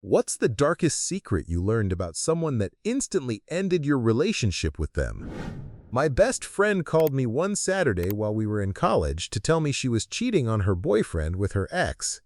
What's the darkest secret you learned about someone that instantly ended your relationship with them? My best friend called me one Saturday while we were in college to tell me she was cheating on her boyfriend with her ex.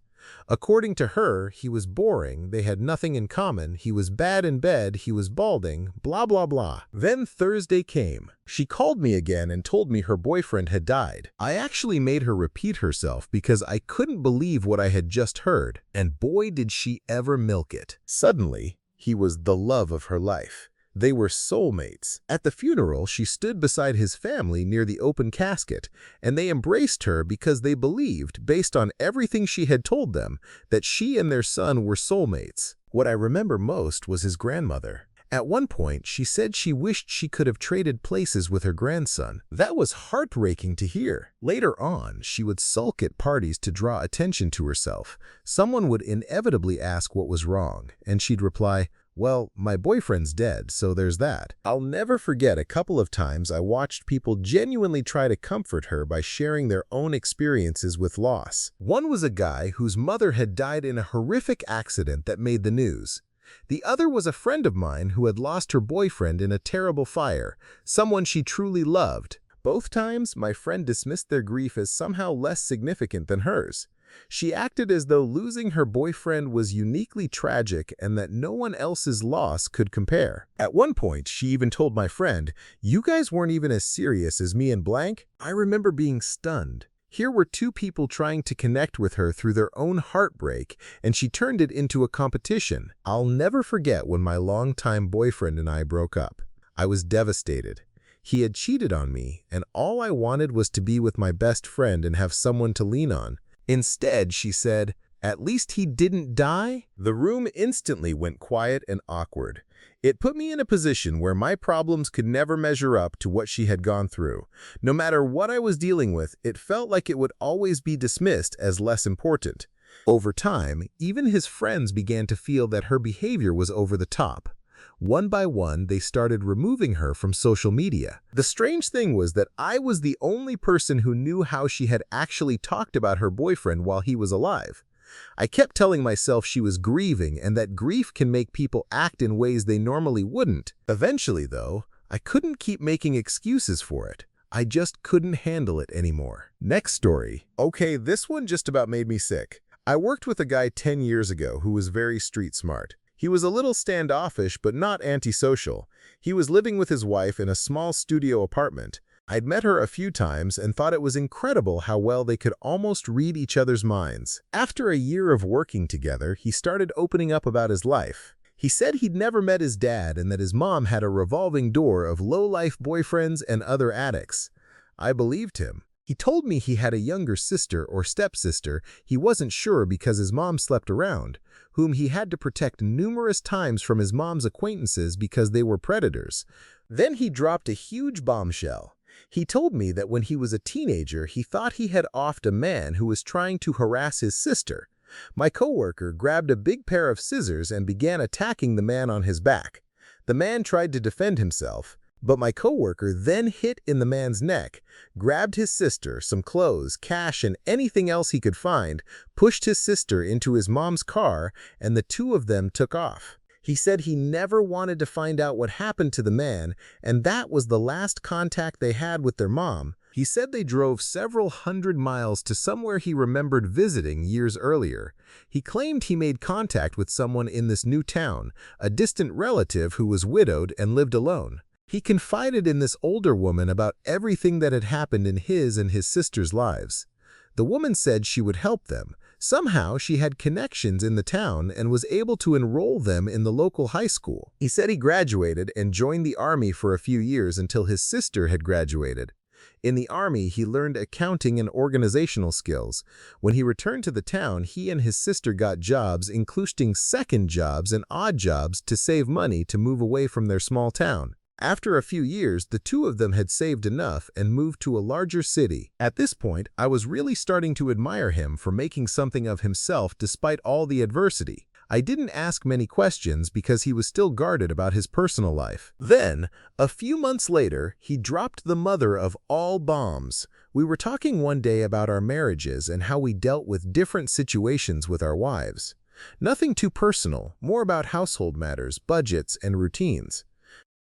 According to her, he was boring, they had nothing in common, he was bad in bed, he was balding, blah blah blah. Then Thursday came. She called me again and told me her boyfriend had died. I actually made her repeat herself because I couldn't believe what I had just heard, and boy did she ever milk it. Suddenly, he was the love of her life. They were soulmates. At the funeral, she stood beside his family near the open casket, and they embraced her because they believed, based on everything she had told them, that she and their son were soulmates. What I remember most was his grandmother. At one point, she said she wished she could have traded places with her grandson. That was heartbreaking to hear. Later on, she would sulk at parties to draw attention to herself. Someone would inevitably ask what was wrong, and she'd reply, "Well, my boyfriend's dead, so there's that." I'll never forget a couple of times I watched people genuinely try to comfort her by sharing their own experiences with loss. One was a guy whose mother had died in a horrific accident that made the news. The other was a friend of mine who had lost her boyfriend in a terrible fire, someone she truly loved. Both times, my friend dismissed their grief as somehow less significant than hers. She acted as though losing her boyfriend was uniquely tragic and that no one else's loss could compare. At one point, she even told my friend, "You guys weren't even as serious as me and blank." I remember being stunned. Here were two people trying to connect with her through their own heartbreak, and she turned it into a competition. I'll never forget when my longtime boyfriend and I broke up. I was devastated. He had cheated on me, and all I wanted was to be with my best friend and have someone to lean on. Instead, she said, "At least he didn't die?" The room instantly went quiet and awkward. It put me in a position where my problems could never measure up to what she had gone through. No matter what I was dealing with, it felt like it would always be dismissed as less important. Over time, even his friends began to feel that her behavior was over the top. One by one, they started removing her from social media. The strange thing was that I was the only person who knew how she had actually talked about her boyfriend while he was alive. I kept telling myself she was grieving and that grief can make people act in ways they normally wouldn't. Eventually, though, I couldn't keep making excuses for it. I just couldn't handle it anymore. Next story. Okay, this one just about made me sick. I worked with a guy 10 years ago who was very street smart. He was a little standoffish but not antisocial. He was living with his wife in a small studio apartment. I'd met her a few times and thought it was incredible how well they could almost read each other's minds. After a year of working together, he started opening up about his life. He said he'd never met his dad and that his mom had a revolving door of low-life boyfriends and other addicts. I believed him. He told me he had a younger sister or stepsister he wasn't sure because his mom slept around, whom he had to protect numerous times from his mom's acquaintances because they were predators. Then he dropped a huge bombshell. He told me that when he was a teenager, he thought he had offed a man who was trying to harass his sister. My coworker grabbed a big pair of scissors and began attacking the man on his back. The man tried to defend himself, but my coworker then hit in the man's neck, grabbed his sister, some clothes, cash, and anything else he could find, pushed his sister into his mom's car, and the two of them took off. He said he never wanted to find out what happened to the man, and that was the last contact they had with their mom. He said they drove several hundred miles to somewhere he remembered visiting years earlier. He claimed he made contact with someone in this new town, a distant relative who was widowed and lived alone. He confided in this older woman about everything that had happened in his and his sister's lives. The woman said she would help them. Somehow, she had connections in the town and was able to enroll them in the local high school. He said he graduated and joined the army for a few years until his sister had graduated. In the army, he learned accounting and organizational skills. When he returned to the town, he and his sister got jobs, including second jobs and odd jobs, to save money to move away from their small town. After a few years, the two of them had saved enough and moved to a larger city. At this point, I was really starting to admire him for making something of himself despite all the adversity. I didn't ask many questions because he was still guarded about his personal life. Then, a few months later, he dropped the mother of all bombs. We were talking one day about our marriages and how we dealt with different situations with our wives. Nothing too personal, more about household matters, budgets, and routines.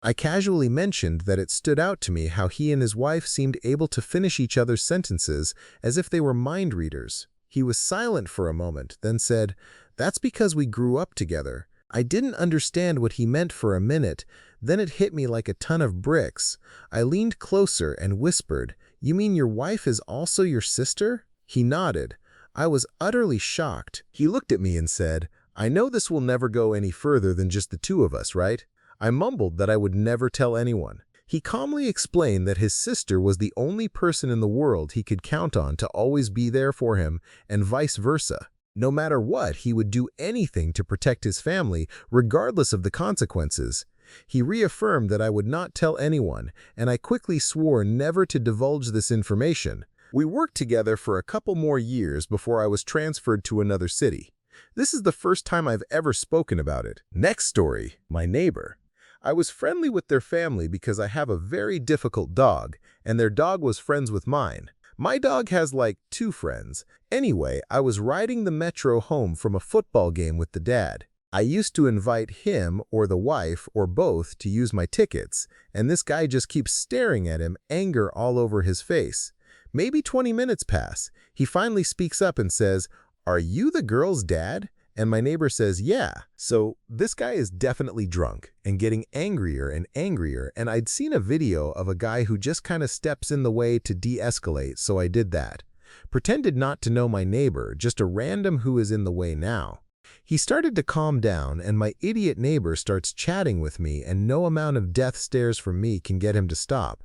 I casually mentioned that it stood out to me how he and his wife seemed able to finish each other's sentences as if they were mind readers. He was silent for a moment, then said, "That's because we grew up together." I didn't understand what he meant for a minute, then it hit me like a ton of bricks. I leaned closer and whispered, "You mean your wife is also your sister?" He nodded. I was utterly shocked. He looked at me and said, "I know this will never go any further than just the two of us, right?" I mumbled that I would never tell anyone. He calmly explained that his sister was the only person in the world he could count on to always be there for him, and vice versa. No matter what, he would do anything to protect his family, regardless of the consequences. He reaffirmed that I would not tell anyone, and I quickly swore never to divulge this information. We worked together for a couple more years before I was transferred to another city. This is the first time I've ever spoken about it. Next story, my neighbor. I was friendly with their family because I have a very difficult dog, and their dog was friends with mine. My dog has like 2 friends. Anyway, I was riding the metro home from a football game with the dad. I used to invite him or the wife or both to use my tickets, and this guy just keeps staring at him, anger all over his face. Maybe 20 minutes pass. He finally speaks up and says, "Are you the girl's dad?" And my neighbor says, "Yeah." So this guy is definitely drunk and getting angrier and angrier, and I'd seen a video of a guy who just kind of steps in the way to de-escalate, so I did that. Pretended not to know my neighbor, just a random who is in the way now. He started to calm down, and my idiot neighbor starts chatting with me, and no amount of death stares from me can get him to stop.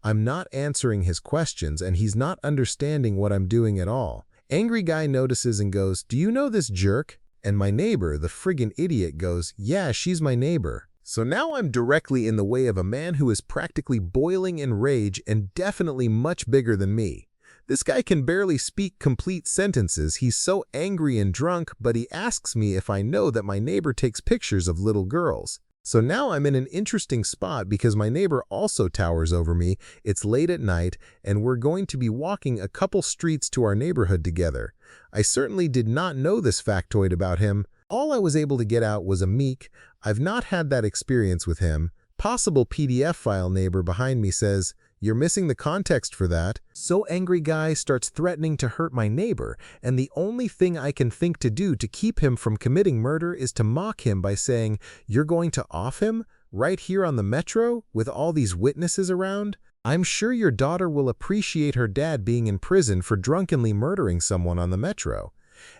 I'm not answering his questions, and he's not understanding what I'm doing at all. Angry guy notices and goes, "Do you know this jerk?" And my neighbor, the friggin' idiot, goes, "Yeah, she's my neighbor." So now I'm directly in the way of a man who is practically boiling in rage and definitely much bigger than me. This guy can barely speak complete sentences. He's so angry and drunk, but he asks me if I know that my neighbor takes pictures of little girls. So now I'm in an interesting spot because my neighbor also towers over me. It's late at night, and we're going to be walking a couple streets to our neighborhood together. I certainly did not know this factoid about him. All I was able to get out was a meek, "I've not had that experience with him." Possible PDF file neighbor behind me says, "You're missing the context for that." So angry guy starts threatening to hurt my neighbor, and the only thing I can think to do to keep him from committing murder is to mock him by saying, "You're going to off him? Right here on the metro? With all these witnesses around? I'm sure your daughter will appreciate her dad being in prison for drunkenly murdering someone on the metro."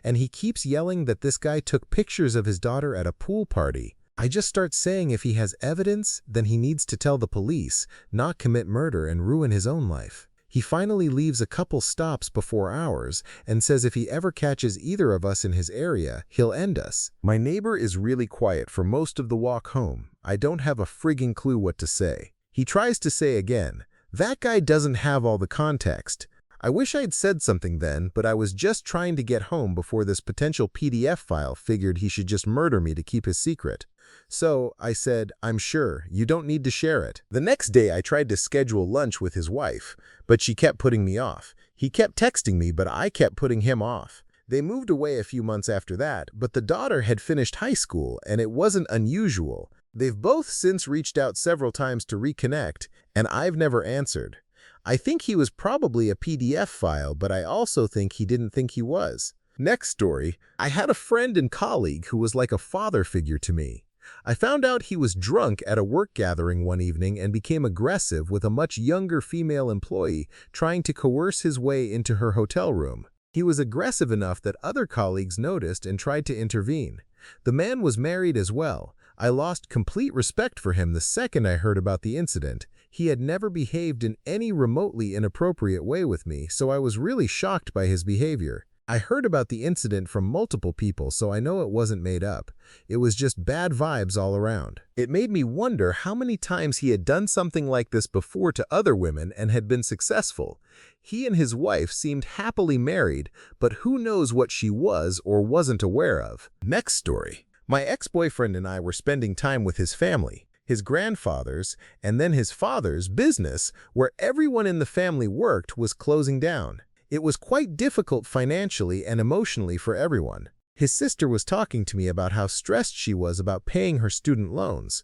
And he keeps yelling that this guy took pictures of his daughter at a pool party. I just start saying if he has evidence, then he needs to tell the police, not commit murder and ruin his own life. He finally leaves a couple stops before ours and says if he ever catches either of us in his area, he'll end us. My neighbor is really quiet for most of the walk home. I don't have a frigging clue what to say. He tries to say again, "That guy doesn't have all the context." I wish I'd said something then, but I was just trying to get home before this potential PDF file figured he should just murder me to keep his secret. So I said, "I'm sure, you don't need to share it." The next day I tried to schedule lunch with his wife, but she kept putting me off. He kept texting me, but I kept putting him off. They moved away a few months after that, but the daughter had finished high school, and it wasn't unusual. They've both since reached out several times to reconnect, and I've never answered. I think he was probably a PDF file, but I also think he didn't think he was. Next story, I had a friend and colleague who was like a father figure to me. I found out he was drunk at a work gathering one evening and became aggressive with a much younger female employee trying to coerce his way into her hotel room. He was aggressive enough that other colleagues noticed and tried to intervene. The man was married as well. I lost complete respect for him the second I heard about the incident. He had never behaved in any remotely inappropriate way with me, so I was really shocked by his behavior. I heard about the incident from multiple people, so I know it wasn't made up. It was just bad vibes all around. It made me wonder how many times he had done something like this before to other women and had been successful. He and his wife seemed happily married, but who knows what she was or wasn't aware of. Next story. My ex-boyfriend and I were spending time with his family, his grandfather's, and then his father's business, where everyone in the family worked, was closing down. It was quite difficult financially and emotionally for everyone. His sister was talking to me about how stressed she was about paying her student loans.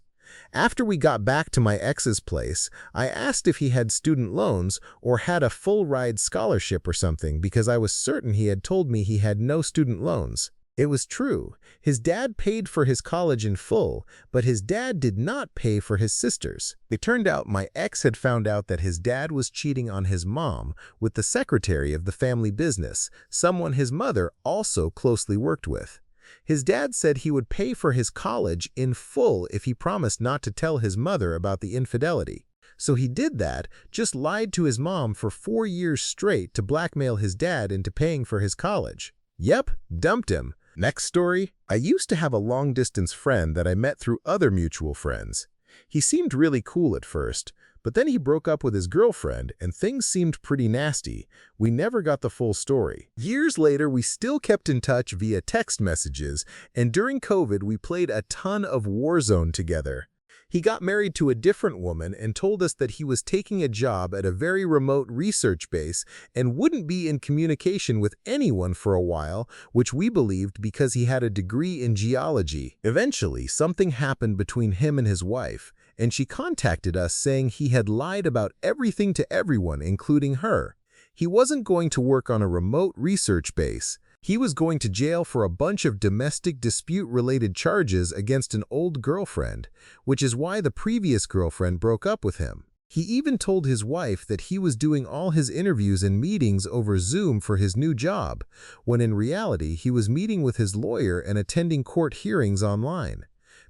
After we got back to my ex's place, I asked if he had student loans or had a full-ride scholarship or something because I was certain he had told me he had no student loans. It was true. His dad paid for his college in full, but his dad did not pay for his sister's. It turned out my ex had found out that his dad was cheating on his mom with the secretary of the family business, someone his mother also closely worked with. His dad said he would pay for his college in full if he promised not to tell his mother about the infidelity. So he did that, just lied to his mom for 4 years straight to blackmail his dad into paying for his college. Yep, dumped him. Next story. I used to have a long-distance friend that I met through other mutual friends. He seemed really cool at first, but then he broke up with his girlfriend and things seemed pretty nasty. We never got the full story. Years later, we still kept in touch via text messages, and during COVID, we played a ton of Warzone together. He got married to a different woman and told us that he was taking a job at a very remote research base and wouldn't be in communication with anyone for a while, which we believed because he had a degree in geology. Eventually, something happened between him and his wife, and she contacted us saying he had lied about everything to everyone, including her. He wasn't going to work on a remote research base. He was going to jail for a bunch of domestic dispute-related charges against an old girlfriend, which is why the previous girlfriend broke up with him. He even told his wife that he was doing all his interviews and meetings over Zoom for his new job, when in reality he was meeting with his lawyer and attending court hearings online.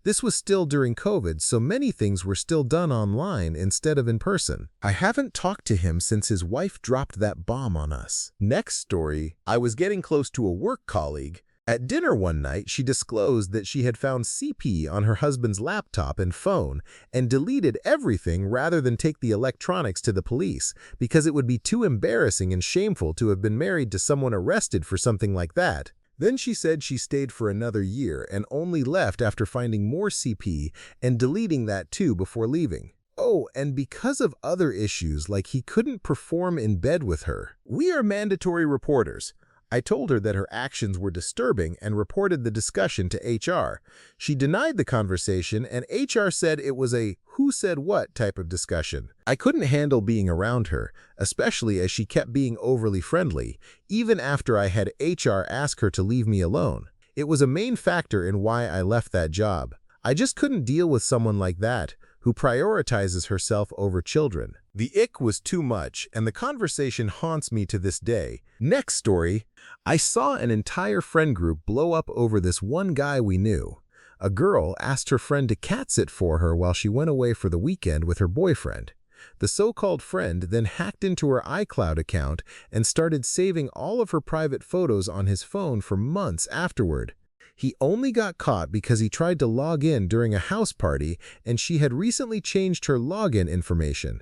This was still during COVID, so many things were still done online instead of in person. I haven't talked to him since his wife dropped that bomb on us. Next story. I was getting close to a work colleague. At dinner one night, she disclosed that she had found CP on her husband's laptop and phone and deleted everything rather than take the electronics to the police because it would be too embarrassing and shameful to have been married to someone arrested for something like that. Then she said she stayed for another year and only left after finding more CP and deleting that too before leaving. Oh, and because of other issues like he couldn't perform in bed with her. We are mandatory reporters. I told her that her actions were disturbing and reported the discussion to HR. She denied the conversation and HR said it was a who said what type of discussion. I couldn't handle being around her, especially as she kept being overly friendly, even after I had HR ask her to leave me alone. It was a main factor in why I left that job. I just couldn't deal with someone like that, who prioritizes herself over children. The ick was too much, and the conversation haunts me to this day. Next story. I saw an entire friend group blow up over this one guy we knew. A girl asked her friend to cat-sit for her while she went away for the weekend with her boyfriend. The so-called friend then hacked into her iCloud account and started saving all of her private photos on his phone for months afterward. He only got caught because he tried to log in during a house party and she had recently changed her login information.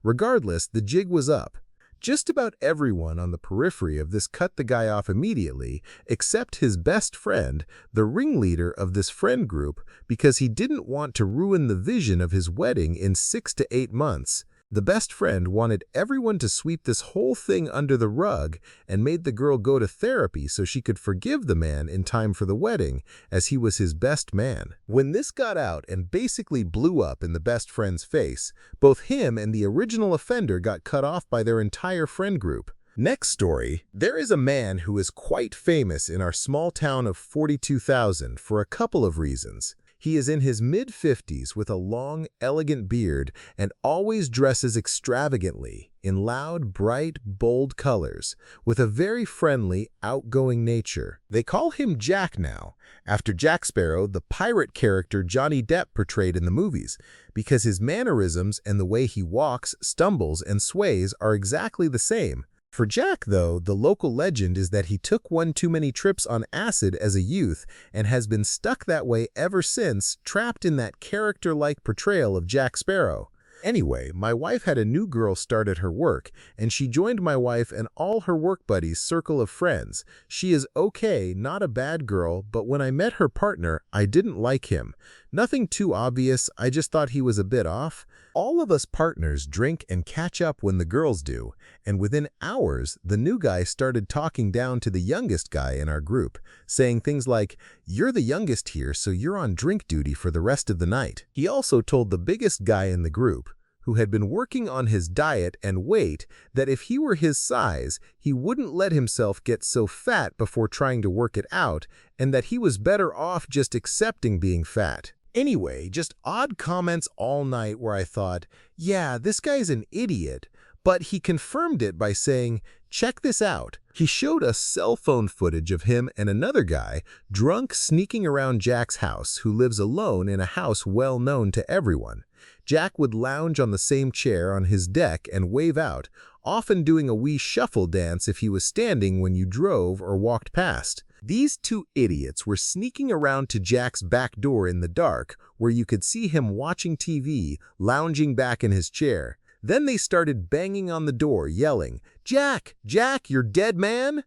Regardless, the jig was up. Just about everyone on the periphery of this cut the guy off immediately, except his best friend, the ringleader of this friend group, because he didn't want to ruin the vision of his wedding in 6 to 8 months. The best friend wanted everyone to sweep this whole thing under the rug and made the girl go to therapy so she could forgive the man in time for the wedding, as he was his best man. When this got out and basically blew up in the best friend's face, both him and the original offender got cut off by their entire friend group. Next story. There is a man who is quite famous in our small town of 42,000 for a couple of reasons. He is in his mid-50s with a long, elegant beard and always dresses extravagantly in loud, bright, bold colors with a very friendly, outgoing nature. They call him Jack now, after Jack Sparrow, the pirate character Johnny Depp portrayed in the movies, because his mannerisms and the way he walks, stumbles, and sways are exactly the same. For Jack, though, the local legend is that he took one too many trips on acid as a youth and has been stuck that way ever since, trapped in that character-like portrayal of Jack Sparrow. Anyway, my wife had a new girl start at her work, and she joined my wife and all her work buddies' circle of friends. She is okay, not a bad girl, but when I met her partner, I didn't like him. Nothing too obvious, I just thought he was a bit off. All of us partners drink and catch up when the girls do, and within hours, the new guy started talking down to the youngest guy in our group, saying things like, "You're the youngest here, so you're on drink duty for the rest of the night." He also told the biggest guy in the group, who had been working on his diet and weight, that if he were his size, he wouldn't let himself get so fat before trying to work it out, and that he was better off just accepting being fat. Anyway, just odd comments all night where I thought, yeah, this guy's an idiot, but he confirmed it by saying, "Check this out." He showed us cell phone footage of him and another guy drunk sneaking around Jack's house, who lives alone in a house well known to everyone. Jack would lounge on the same chair on his deck and wave out, often doing a wee shuffle dance if he was standing when you drove or walked past. These two idiots were sneaking around to Jack's back door in the dark, where you could see him watching TV, lounging back in his chair. Then they started banging on the door, yelling, "Jack! Jack, you're dead, man!"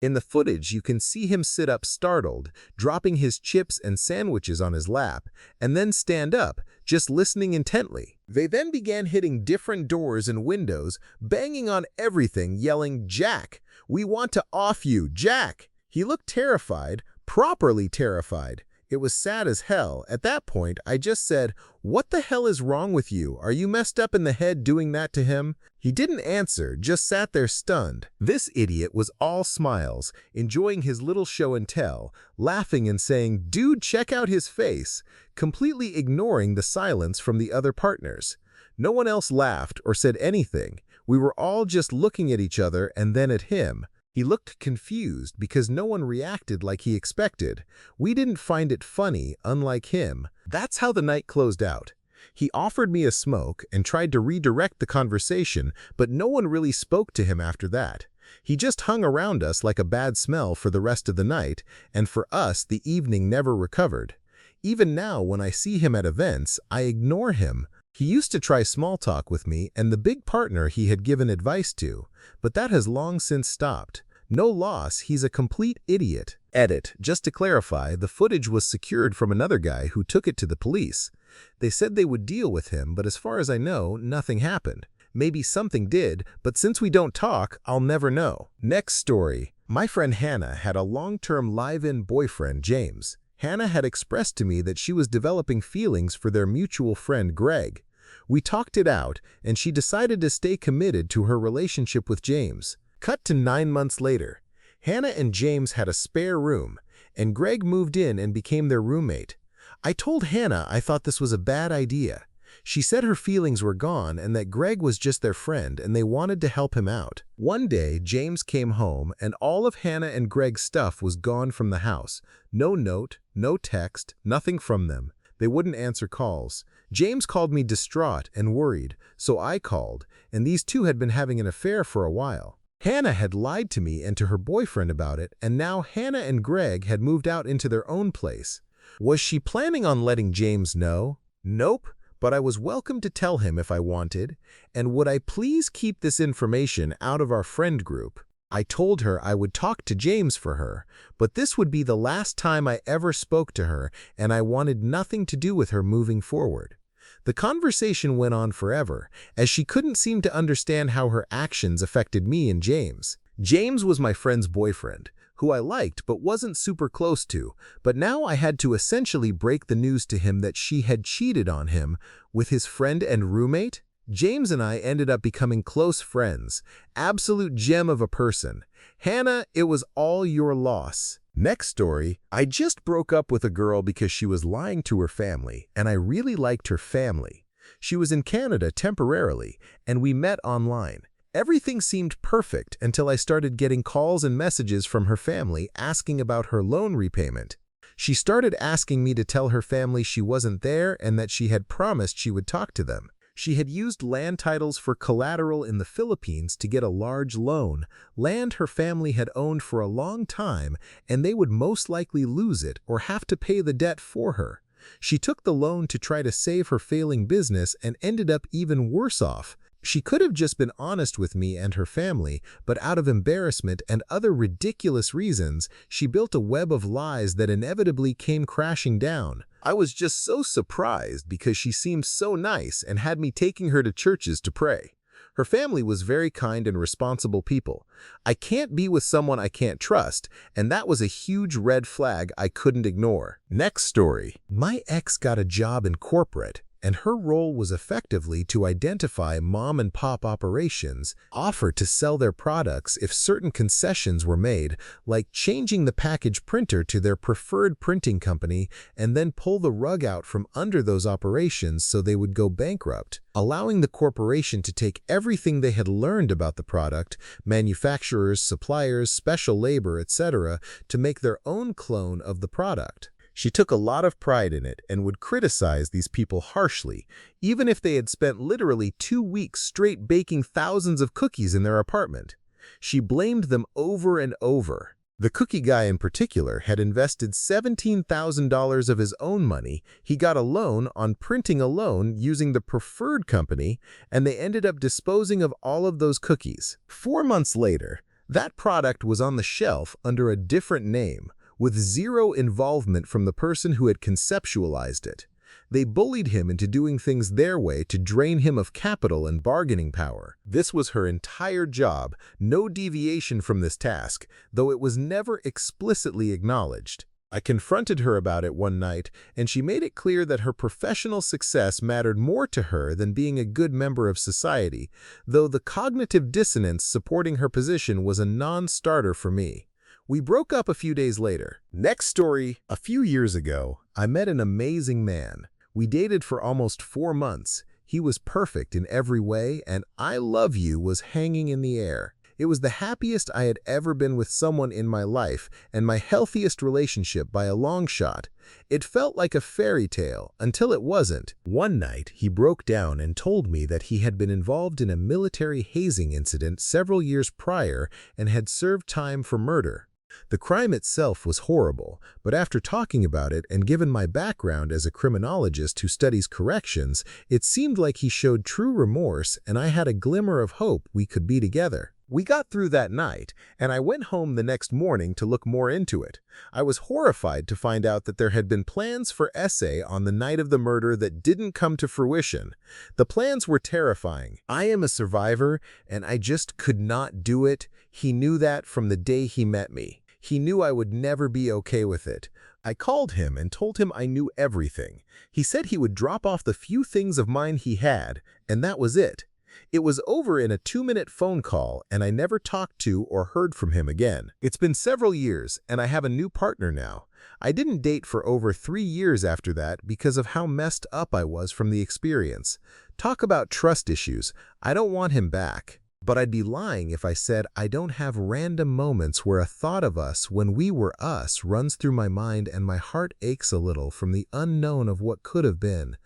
In the footage, you can see him sit up startled, dropping his chips and sandwiches on his lap, and then stand up, just listening intently. They then began hitting different doors and windows, banging on everything, yelling, "Jack! We want to off you, Jack!" He looked terrified, properly terrified. It was sad as hell. At that point, I just said, "What the hell is wrong with you? Are you messed up in the head doing that to him?" He didn't answer, just sat there stunned. This idiot was all smiles, enjoying his little show and tell, laughing and saying, "Dude, check out his face," completely ignoring the silence from the other partners. No one else laughed or said anything. We were all just looking at each other and then at him. He looked confused because no one reacted like he expected. We didn't find it funny, unlike him. That's how the night closed out. He offered me a smoke and tried to redirect the conversation, but no one really spoke to him after that. He just hung around us like a bad smell for the rest of the night, and for us, the evening never recovered. Even now, when I see him at events, I ignore him. He used to try small talk with me and the big partner he had given advice to, but that has long since stopped. No loss, he's a complete idiot. Edit. Just to clarify, the footage was secured from another guy who took it to the police. They said they would deal with him, but as far as I know, nothing happened. Maybe something did, but since we don't talk, I'll never know. Next story. My friend Hannah had a long-term live-in boyfriend, James. Hannah had expressed to me that she was developing feelings for their mutual friend, Greg. We talked it out, and she decided to stay committed to her relationship with James. Cut to 9 months later. Hannah and James had a spare room, and Greg moved in and became their roommate. I told Hannah I thought this was a bad idea. She said her feelings were gone and that Greg was just their friend and they wanted to help him out. One day, James came home and all of Hannah and Greg's stuff was gone from the house. No note, no text, nothing from them. They wouldn't answer calls. James called me distraught and worried, so I called, and these two had been having an affair for a while. Hannah had lied to me and to her boyfriend about it, and now Hannah and Greg had moved out into their own place. Was she planning on letting James know? Nope, but I was welcome to tell him if I wanted, and would I please keep this information out of our friend group? I told her I would talk to James for her, but this would be the last time I ever spoke to her, and I wanted nothing to do with her moving forward. The conversation went on forever, as she couldn't seem to understand how her actions affected me and James. James was my friend's boyfriend, who I liked but wasn't super close to, but now I had to essentially break the news to him that she had cheated on him with his friend and roommate. James and I ended up becoming close friends. Absolute gem of a person. Hannah, it was all your loss. Next story. I just broke up with a girl because she was lying to her family, and I really liked her family. She was in Canada temporarily, and we met online. Everything seemed perfect until I started getting calls and messages from her family asking about her loan repayment. She started asking me to tell her family she wasn't there and that she had promised she would talk to them. She had used land titles for collateral in the Philippines to get a large loan, land her family had owned for a long time, and they would most likely lose it or have to pay the debt for her. She took the loan to try to save her failing business and ended up even worse off. She could have just been honest with me and her family, but out of embarrassment and other ridiculous reasons, she built a web of lies that inevitably came crashing down. I was just so surprised because she seemed so nice and had me taking her to churches to pray. Her family was very kind and responsible people. I can't be with someone I can't trust, and that was a huge red flag I couldn't ignore. Next story. My ex got a job in corporate, and her role was effectively to identify mom-and-pop operations, offer to sell their products if certain concessions were made, like changing the package printer to their preferred printing company, and then pull the rug out from under those operations so they would go bankrupt, allowing the corporation to take everything they had learned about the product, manufacturers, suppliers, special labor, etc., to make their own clone of the product. She took a lot of pride in it and would criticize these people harshly, even if they had spent literally 2 weeks straight baking thousands of cookies in their apartment. She blamed them over and over. The cookie guy in particular had invested $17,000 of his own money. He got a loan on printing alone using the preferred company, and they ended up disposing of all of those cookies. 4 months later, that product was on the shelf under a different name, with zero involvement from the person who had conceptualized it. They bullied him into doing things their way to drain him of capital and bargaining power. This was her entire job, no deviation from this task, though it was never explicitly acknowledged. I confronted her about it one night, and she made it clear that her professional success mattered more to her than being a good member of society, though the cognitive dissonance supporting her position was a non-starter for me. We broke up a few days later. Next story. A few years ago, I met an amazing man. We dated for almost 4 months. He was perfect in every way, and "I love you" was hanging in the air. It was the happiest I had ever been with someone in my life, and my healthiest relationship by a long shot. It felt like a fairy tale, until it wasn't. One night, he broke down and told me that he had been involved in a military hazing incident several years prior and had served time for murder. The crime itself was horrible, but after talking about it and given my background as a criminologist who studies corrections, it seemed like he showed true remorse, and I had a glimmer of hope we could be together. We got through that night, and I went home the next morning to look more into it. I was horrified to find out that there had been plans for essay on the night of the murder that didn't come to fruition. The plans were terrifying. I am a survivor, and I just could not do it. He knew that from the day he met me. He knew I would never be okay with it. I called him and told him I knew everything. He said he would drop off the few things of mine he had, and that was it. It was over in a 2-minute phone call, and I never talked to or heard from him again. It's been several years, and I have a new partner now. I didn't date for over 3 years after that because of how messed up I was from the experience. Talk about trust issues. I don't want him back. But I'd be lying if I said I don't have random moments where a thought of us when we were us runs through my mind and my heart aches a little from the unknown of what could have been.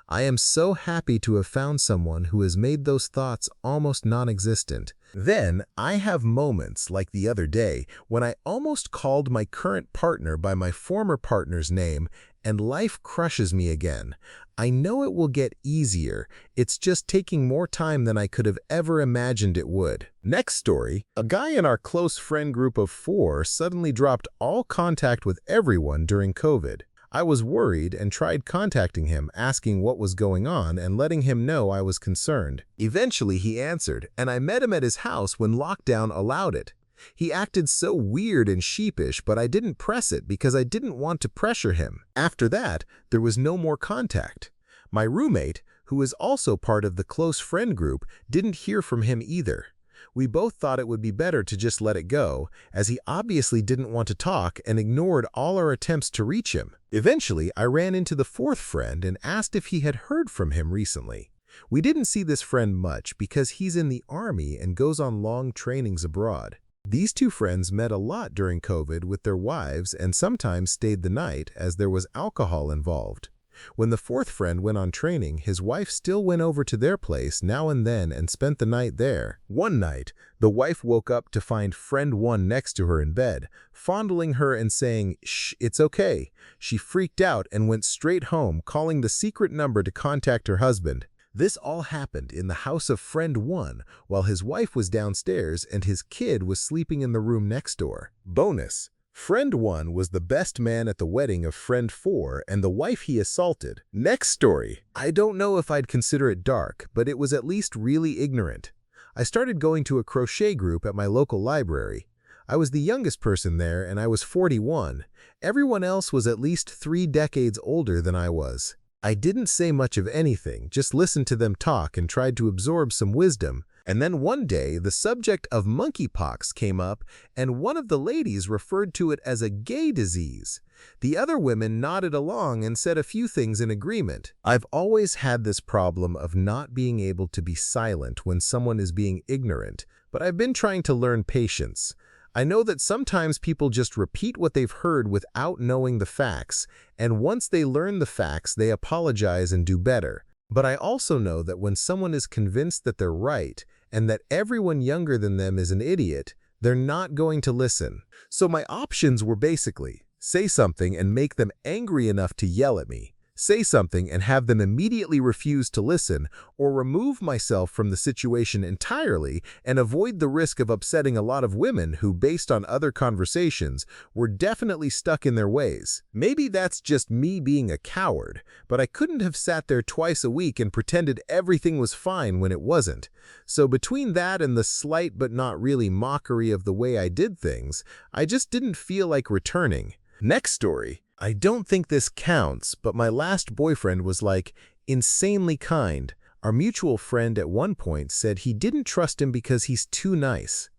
I am so happy to have found someone who has made those thoughts almost non-existent. Then I have moments like the other day when I almost called my current partner by my former partner's name, and life crushes me again. I know it will get easier. It's just taking more time than I could have ever imagined it would. Next story. A guy in our close friend group of 4 suddenly dropped all contact with everyone during COVID. I was worried and tried contacting him, asking what was going on and letting him know I was concerned. Eventually, he answered, and I met him at his house when lockdown allowed it. He acted so weird and sheepish, but I didn't press it because I didn't want to pressure him. After that, there was no more contact. My roommate, who is also part of the close friend group, didn't hear from him either. We both thought it would be better to just let it go, as he obviously didn't want to talk and ignored all our attempts to reach him. Eventually, I ran into the 4th friend and asked if he had heard from him recently. We didn't see this friend much because he's in the army and goes on long trainings abroad. These 2 friends met a lot during COVID with their wives and sometimes stayed the night as there was alcohol involved. When the 4th friend went on training, his wife still went over to their place now and then and spent the night there. One night, the wife woke up to find friend 1 next to her in bed, fondling her and saying, "Shh, it's okay." She freaked out and went straight home, calling the secret number to contact her husband. This all happened in the house of friend 1 while his wife was downstairs and his kid was sleeping in the room next door. Bonus: friend 1 was the best man at the wedding of friend 4 and the wife he assaulted. Next story. I don't know if I'd consider it dark, but it was at least really ignorant. I started going to a crochet group at my local library. I was the youngest person there and I was 41. Everyone else was at least 3 decades older than I was. I didn't say much of anything, just listened to them talk and tried to absorb some wisdom. And then one day, the subject of monkeypox came up, and one of the ladies referred to it as a gay disease. The other women nodded along and said a few things in agreement. I've always had this problem of not being able to be silent when someone is being ignorant, but I've been trying to learn patience. I know that sometimes people just repeat what they've heard without knowing the facts, and once they learn the facts, they apologize and do better. But I also know that when someone is convinced that they're right, and that everyone younger than them is an idiot, they're not going to listen. So my options were basically, say something and make them angry enough to yell at me, say something and have them immediately refuse to listen, or remove myself from the situation entirely and avoid the risk of upsetting a lot of women who, based on other conversations, were definitely stuck in their ways. Maybe that's just me being a coward, but I couldn't have sat there twice a week and pretended everything was fine when it wasn't. So between that and the slight but not really mockery of the way I did things, I just didn't feel like returning. Next story. I don't think this counts, but my last boyfriend was like insanely kind. Our mutual friend at one point said he didn't trust him because he's too nice.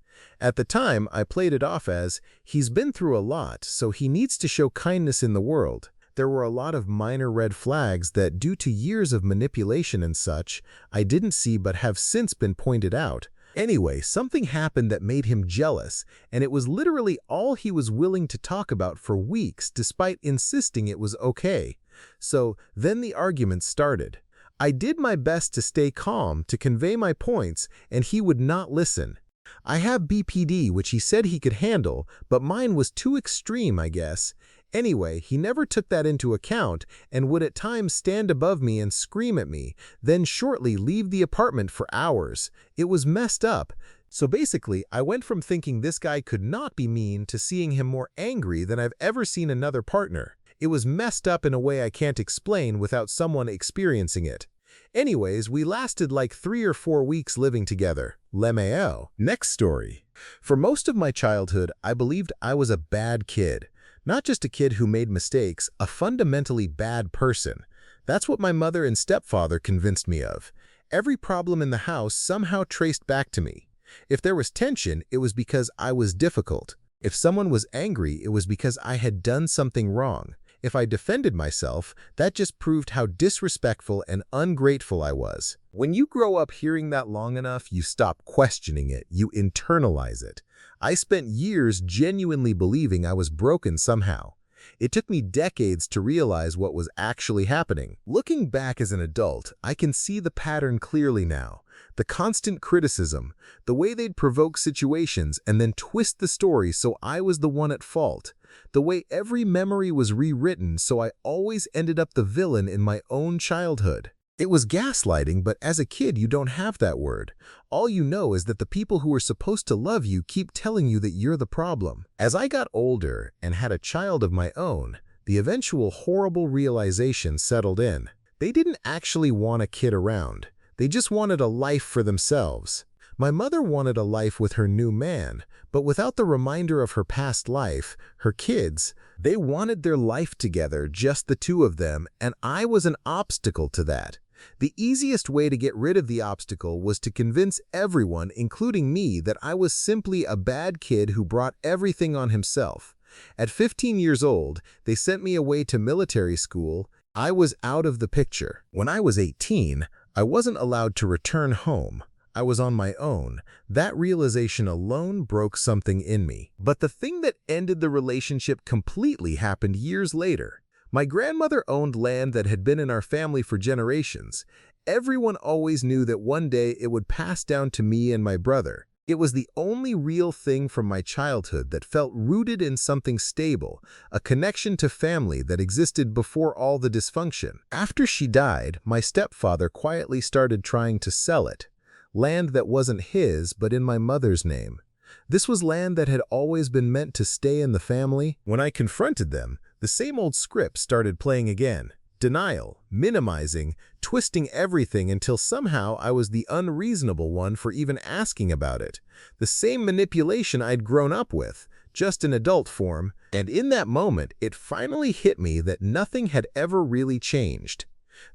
At the time, I played it off as, he's been through a lot, so he needs to show kindness in the world. There were a lot of minor red flags that, due to years of manipulation and such, I didn't see but have since been pointed out. Anyway, something happened that made him jealous, and it was literally all he was willing to talk about for weeks despite insisting it was okay. So then the argument started. I did my best to stay calm, to convey my points, and he would not listen. I have BPD, which he said he could handle, but mine was too extreme, I guess. Anyway, he never took that into account and would at times stand above me and scream at me, then shortly leave the apartment for hours. It was messed up. So basically, I went from thinking this guy could not be mean to seeing him more angry than I've ever seen another partner. It was messed up in a way I can't explain without someone experiencing it. Anyways, we lasted like 3 or 4 weeks living together. Lemao. Next story. For most of my childhood, I believed I was a bad kid. Not just a kid who made mistakes, a fundamentally bad person. That's what my mother and stepfather convinced me of. Every problem in the house somehow traced back to me. If there was tension, it was because I was difficult. If someone was angry, it was because I had done something wrong. If I defended myself, that just proved how disrespectful and ungrateful I was. When you grow up hearing that long enough, you stop questioning it, you internalize it. I spent years genuinely believing I was broken somehow. It took me decades to realize what was actually happening. Looking back as an adult, I can see the pattern clearly now. The constant criticism, the way they'd provoke situations and then twist the story so I was the one at fault. The way every memory was rewritten so I always ended up the villain in my own childhood. It was gaslighting, but as a kid you don't have that word. All you know is that the people who are supposed to love you keep telling you that you're the problem. As I got older and had a child of my own, the eventual horrible realization settled in. They didn't actually want a kid around. They just wanted a life for themselves. My mother wanted a life with her new man, but without the reminder of her past life, her kids, they wanted their life together, just the two of them, and I was an obstacle to that. The easiest way to get rid of the obstacle was to convince everyone, including me, that I was simply a bad kid who brought everything on himself. At 15 years old, they sent me away to military school. I was out of the picture. When I was 18, I wasn't allowed to return home. I was on my own. That realization alone broke something in me. But the thing that ended the relationship completely happened years later. My grandmother owned land that had been in our family for generations. Everyone always knew that one day it would pass down to me and my brother. It was the only real thing from my childhood that felt rooted in something stable, a connection to family that existed before all the dysfunction. After she died, my stepfather quietly started trying to sell it. Land that wasn't his, but in my mother's name. This was land that had always been meant to stay in the family. When I confronted them, the same old script started playing again. Denial, minimizing, twisting everything until somehow I was the unreasonable one for even asking about it. The same manipulation I'd grown up with, just in adult form, and in that moment it finally hit me that nothing had ever really changed.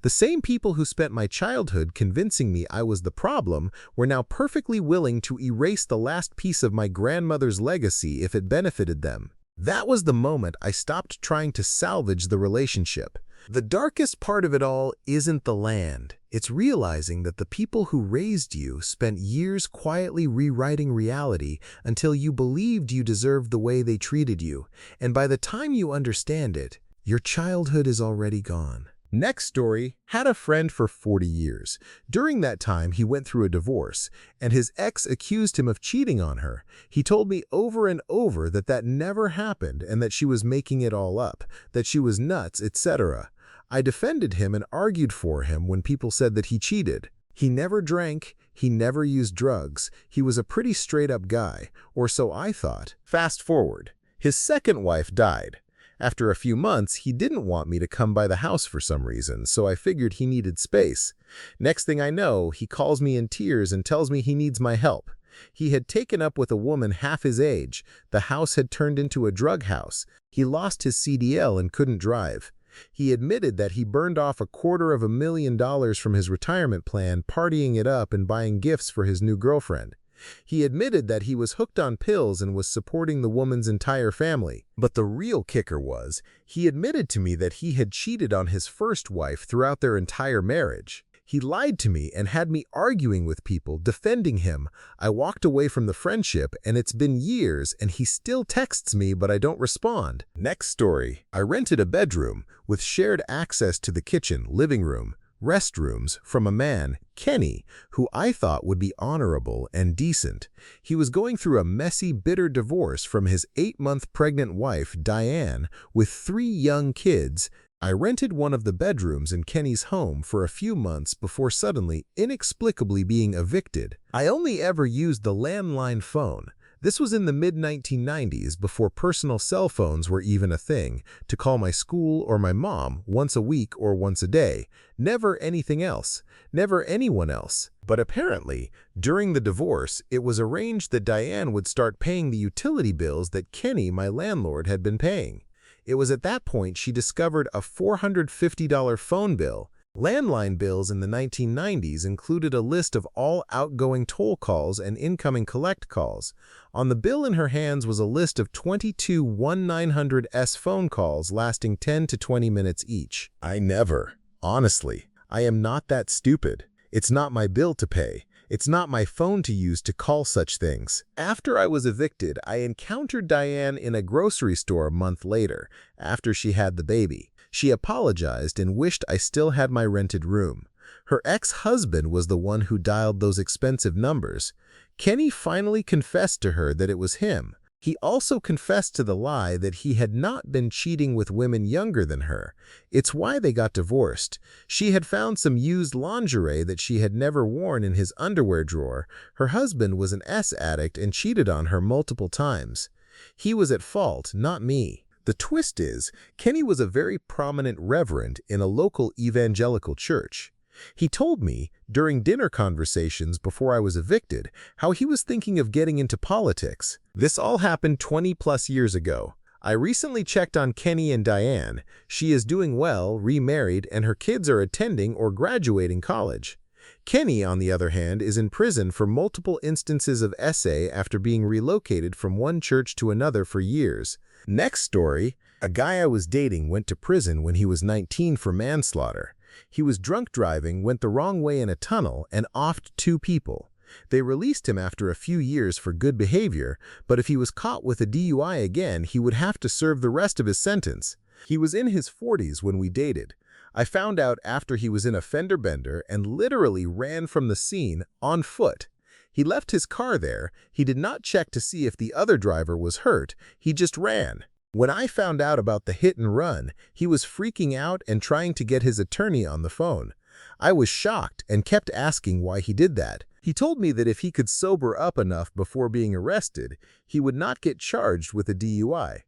The same people who spent my childhood convincing me I was the problem were now perfectly willing to erase the last piece of my grandmother's legacy if it benefited them. That was the moment I stopped trying to salvage the relationship. The darkest part of it all isn't the land. It's realizing that the people who raised you spent years quietly rewriting reality until you believed you deserved the way they treated you. And by the time you understand it, your childhood is already gone. Next story, had a friend for 40 years. During that time, he went through a divorce, and his ex accused him of cheating on her. He told me over and over that that never happened and that she was making it all up, that she was nuts, etc. I defended him and argued for him when people said that he cheated. He never drank, he never used drugs, he was a pretty straight-up guy, or so I thought. Fast forward, his second wife died. After a few months, he didn't want me to come by the house for some reason, so I figured he needed space. Next thing I know, he calls me in tears and tells me he needs my help. He had taken up with a woman half his age. The house had turned into a drug house. He lost his CDL and couldn't drive. He admitted that he burned off $250,000 from his retirement plan, partying it up and buying gifts for his new girlfriend. He admitted that he was hooked on pills and was supporting the woman's entire family. But the real kicker was, he admitted to me that he had cheated on his first wife throughout their entire marriage. He lied to me and had me arguing with people, defending him. I walked away from the friendship, and it's been years, and he still texts me, but I don't respond. Next story. I rented a bedroom with shared access to the kitchen, living room, restrooms from a man, Kenny, who I thought would be honorable and decent. He was going through a messy, bitter divorce from his 8-month pregnant wife, Diane, with 3 young kids. I rented one of the bedrooms in Kenny's home for a few months before suddenly, inexplicably being evicted. I only ever used the landline phone. This was in the mid-1990s, before personal cell phones were even a thing, to call my school or my mom once a week or once a day. Never anything else. Never anyone else. But apparently, during the divorce, it was arranged that Diane would start paying the utility bills that Kenny, my landlord, had been paying. It was at that point she discovered a $450 phone bill. Landline bills in the 1990s included a list of all outgoing toll calls and incoming collect calls. On the bill in her hands was a list of 22 1-900-S phone calls lasting 10 to 20 minutes each. Honestly, I am not that stupid. It's not my bill to pay. It's not my phone to use to call such things. After I was evicted, I encountered Diane in a grocery store a month later, after she had the baby. She apologized and wished I still had my rented room. Her ex-husband was the one who dialed those expensive numbers. Kenny finally confessed to her that it was him. He also confessed to the lie that he had not been cheating with women younger than her. It's why they got divorced. She had found some used lingerie that she had never worn in his underwear drawer. Her husband was an S addict and cheated on her multiple times. He was at fault, not me. The twist is, Kenny was a very prominent reverend in a local evangelical church. He told me, during dinner conversations before I was evicted, how he was thinking of getting into politics. This all happened 20+ years ago. I recently checked on Kenny and Diane. She is doing well, remarried, and her kids are attending or graduating college. Kenny, on the other hand, is in prison for multiple instances of SA after being relocated from one church to another for years. Next story, a guy I was dating went to prison when he was 19 for manslaughter. He was drunk driving, went the wrong way in a tunnel, and offed 2 people. They released him after a few years for good behavior, but if he was caught with a DUI again, he would have to serve the rest of his sentence. He was in his 40s when we dated. I found out after he was in a fender bender and literally ran from the scene on foot. He left his car there. He did not check to see if the other driver was hurt. He just ran. When I found out about the hit and run, he was freaking out and trying to get his attorney on the phone. I was shocked and kept asking why he did that. He told me that if he could sober up enough before being arrested, he would not get charged with a DUI.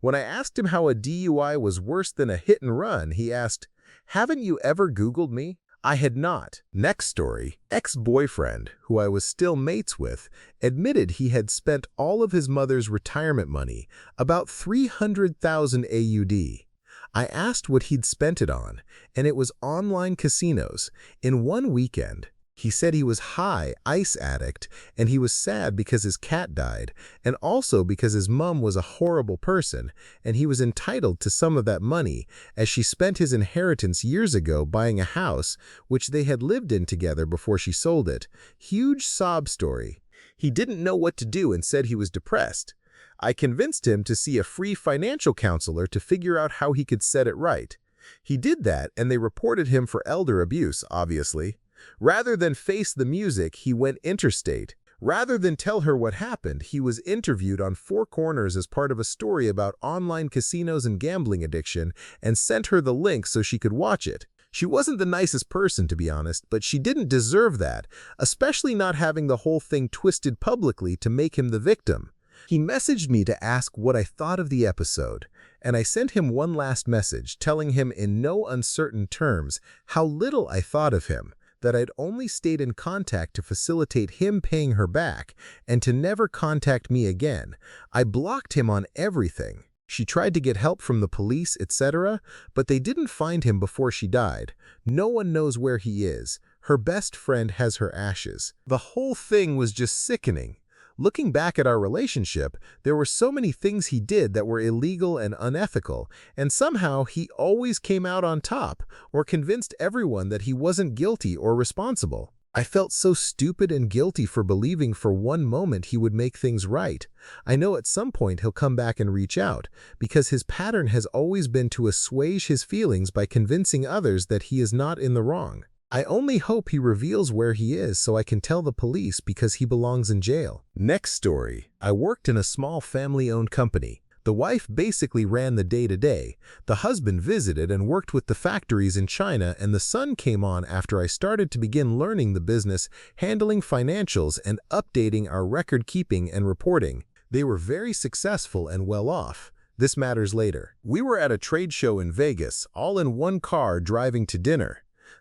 When I asked him how a DUI was worse than a hit and run, he asked, "Haven't you ever Googled me?" I had not. Next story, ex-boyfriend, who I was still mates with, admitted he had spent all of his mother's retirement money, about 300,000 AUD. I asked what he'd spent it on, and it was online casinos. In one weekend, he said he was high ice addict, and he was sad because his cat died, and also because his mom was a horrible person, and he was entitled to some of that money, as she spent his inheritance years ago buying a house, which they had lived in together before she sold it. Huge sob story. He didn't know what to do and said he was depressed. I convinced him to see a free financial counselor to figure out how he could set it right. He did that, and they reported him for elder abuse, obviously. Rather than face the music, he went interstate. Rather than tell her what happened, he was interviewed on Four Corners as part of a story about online casinos and gambling addiction and sent her the link so she could watch it. She wasn't the nicest person, to be honest, but she didn't deserve that, especially not having the whole thing twisted publicly to make him the victim. He messaged me to ask what I thought of the episode, and I sent him one last message telling him in no uncertain terms how little I thought of him, that I'd only stayed in contact to facilitate him paying her back and to never contact me again. I blocked him on everything. She tried to get help from the police, etc., but they didn't find him before she died. No one knows where he is. Her best friend has her ashes. The whole thing was just sickening. Looking back at our relationship, there were so many things he did that were illegal and unethical, and somehow he always came out on top or convinced everyone that he wasn't guilty or responsible. I felt so stupid and guilty for believing for one moment he would make things right. I know at some point he'll come back and reach out, because his pattern has always been to assuage his feelings by convincing others that he is not in the wrong. I only hope he reveals where he is so I can tell the police, because he belongs in jail. Next story. I worked in a small family-owned company. The wife basically ran the day-to-day. The husband visited and worked with the factories in China, and the son came on after I started to begin learning the business, handling financials, and updating our record-keeping and reporting. They were very successful and well off. This matters later. We were at a trade show in Vegas, all in one car driving to dinner.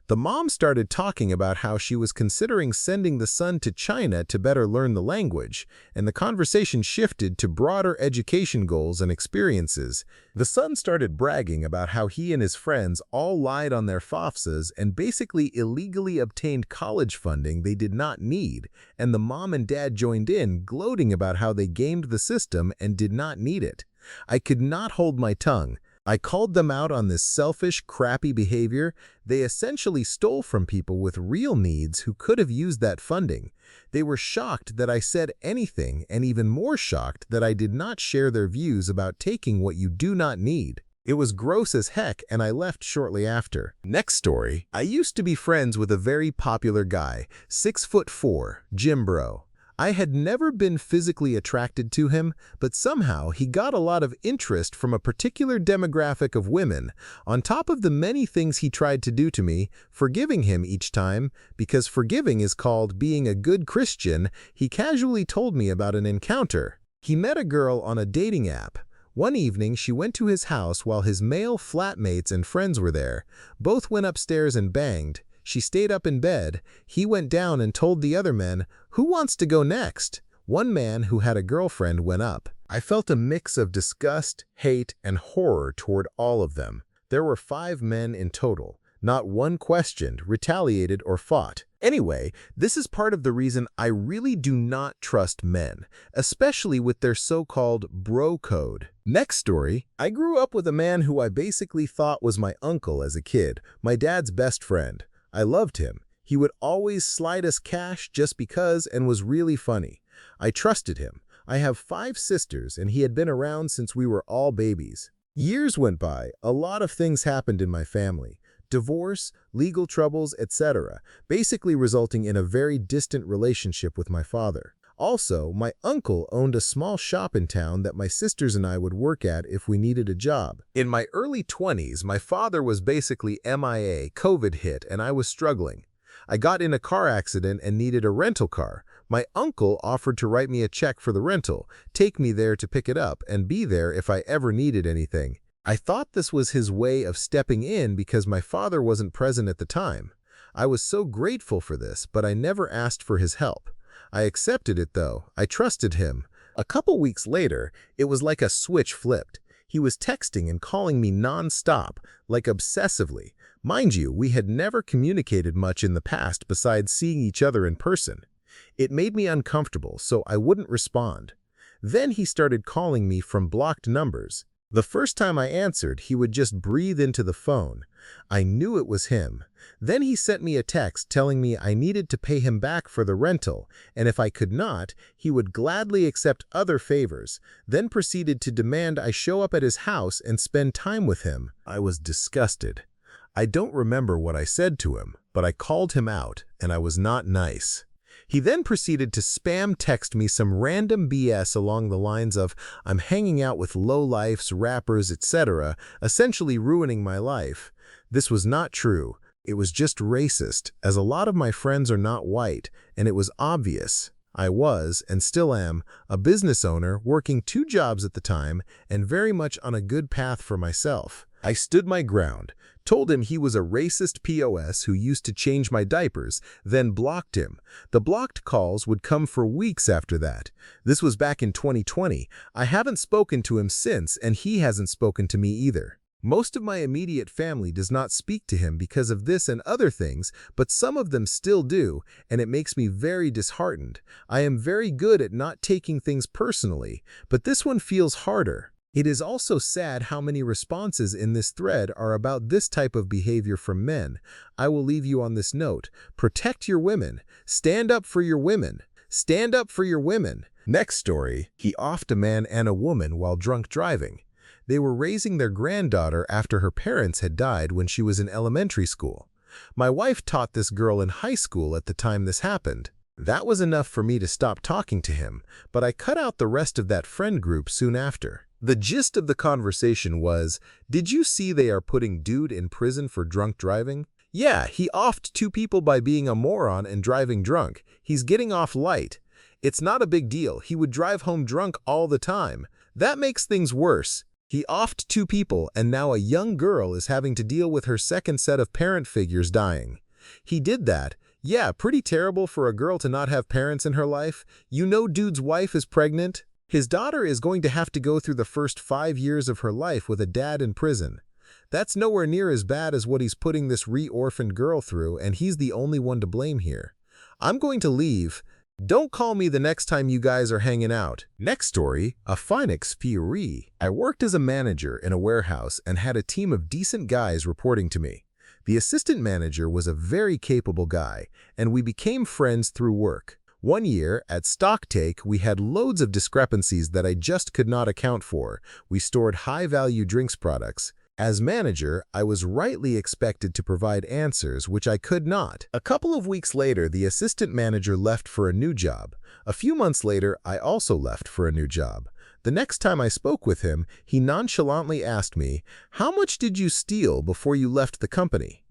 The mom started talking about how she was considering sending the son to China to better learn the language, and the conversation shifted to broader education goals and experiences. The son started bragging about how he and his friends all lied on their FAFSAs and basically illegally obtained college funding they did not need, and the mom and dad joined in, gloating about how they gamed the system and did not need it. I could not hold my tongue. I called them out on this selfish, crappy behavior. They essentially stole from people with real needs who could have used that funding. They were shocked that I said anything, and even more shocked that I did not share their views about taking what you do not need. It was gross as heck, and I left shortly after. Next story. I used to be friends with a very popular guy, 6'4", gym bro. I had never been physically attracted to him, but somehow he got a lot of interest from a particular demographic of women, on top of the many things he tried to do to me, forgiving him each time, because forgiving is called being a good Christian. He casually told me about an encounter. He met a girl on a dating app. One evening, she went to his house while his male flatmates and friends were there. Both went upstairs and banged. She stayed up in bed. He went down and told the other men, "Who wants to go next?" One man who had a girlfriend went up. I felt a mix of disgust, hate, and horror toward all of them. There were 5 men in total. Not one questioned, retaliated, or fought. Anyway, this is part of the reason I really do not trust men, especially with their so-called bro code. Next story. I grew up with a man who I basically thought was my uncle as a kid, my dad's best friend. I loved him. He would always slide us cash just because and was really funny. I trusted him. I have 5 sisters, and he had been around since we were all babies. Years went by. A lot of things happened in my family. divorce, legal troubles, etc., basically resulting in a very distant relationship with my father. Also, my uncle owned a small shop in town that my sisters and I would work at if we needed a job. In my early 20s, my father was basically MIA, COVID hit, and I was struggling. I got in a car accident and needed a rental car. My uncle offered to write me a check for the rental, take me there to pick it up, and be there if I ever needed anything. I thought this was his way of stepping in because my father wasn't present at the time. I was so grateful for this, but I never asked for his help. I accepted it though. I trusted him. A couple weeks later, it was like a switch flipped. He was texting and calling me non-stop, like obsessively. Mind you, we had never communicated much in the past besides seeing each other in person. It made me uncomfortable, so I wouldn't respond. Then he started calling me from blocked numbers. The first time I answered, he would just breathe into the phone. I knew it was him. Then he sent me a text telling me I needed to pay him back for the rental, and if I could not, he would gladly accept other favors, then proceeded to demand I show up at his house and spend time with him. I was disgusted. I don't remember what I said to him, but I called him out, and I was not nice. He then proceeded to spam text me some random BS along the lines of, "I'm hanging out with lowlifes, rappers, etc., essentially ruining my life." This was not true. It was just racist, as a lot of my friends are not white, and it was obvious. I was, and still am, a business owner working 2 jobs at the time and very much on a good path for myself. I stood my ground, told him he was a racist POS who used to change my diapers, then blocked him. The blocked calls would come for weeks after that. This was back in 2020. I haven't spoken to him since, and he hasn't spoken to me either. Most of my immediate family does not speak to him because of this and other things, but some of them still do, and it makes me very disheartened. I am very good at not taking things personally, but this one feels harder. It is also sad how many responses in this thread are about this type of behavior from men. I will leave you on this note. Protect your women. Stand up for your women. Stand up for your women. Next story. He offed a man and a woman while drunk driving. They were raising their granddaughter after her parents had died when she was in elementary school. My wife taught this girl in high school at the time this happened. That was enough for me to stop talking to him, but I cut out the rest of that friend group soon after. The gist of the conversation was, "Did you see they are putting dude in prison for drunk driving? Yeah, he offed 2 people by being a moron and driving drunk. He's getting off light. It's not a big deal. He would drive home drunk all the time. That makes things worse. He offed 2 people, and now a young girl is having to deal with her second set of parent figures dying. He did that. Yeah, pretty terrible for a girl to not have parents in her life. You know dude's wife is pregnant. His daughter is going to have to go through the first 5 years of her life with a dad in prison. That's nowhere near as bad as what he's putting this re-orphaned girl through, and he's the only one to blame here. I'm going to leave. Don't call me the next time you guys are hanging out." Next story, a Phoenix Fury. I worked as a manager in a warehouse and had a team of decent guys reporting to me. The assistant manager was a very capable guy, and we became friends through work. One year, at stocktake, we had loads of discrepancies that I just could not account for. We stored high-value drinks products. As manager, I was rightly expected to provide answers, which I could not. A couple of weeks later, the assistant manager left for a new job. A few months later, I also left for a new job. The next time I spoke with him, he nonchalantly asked me, "How much did you steal before you left the company?"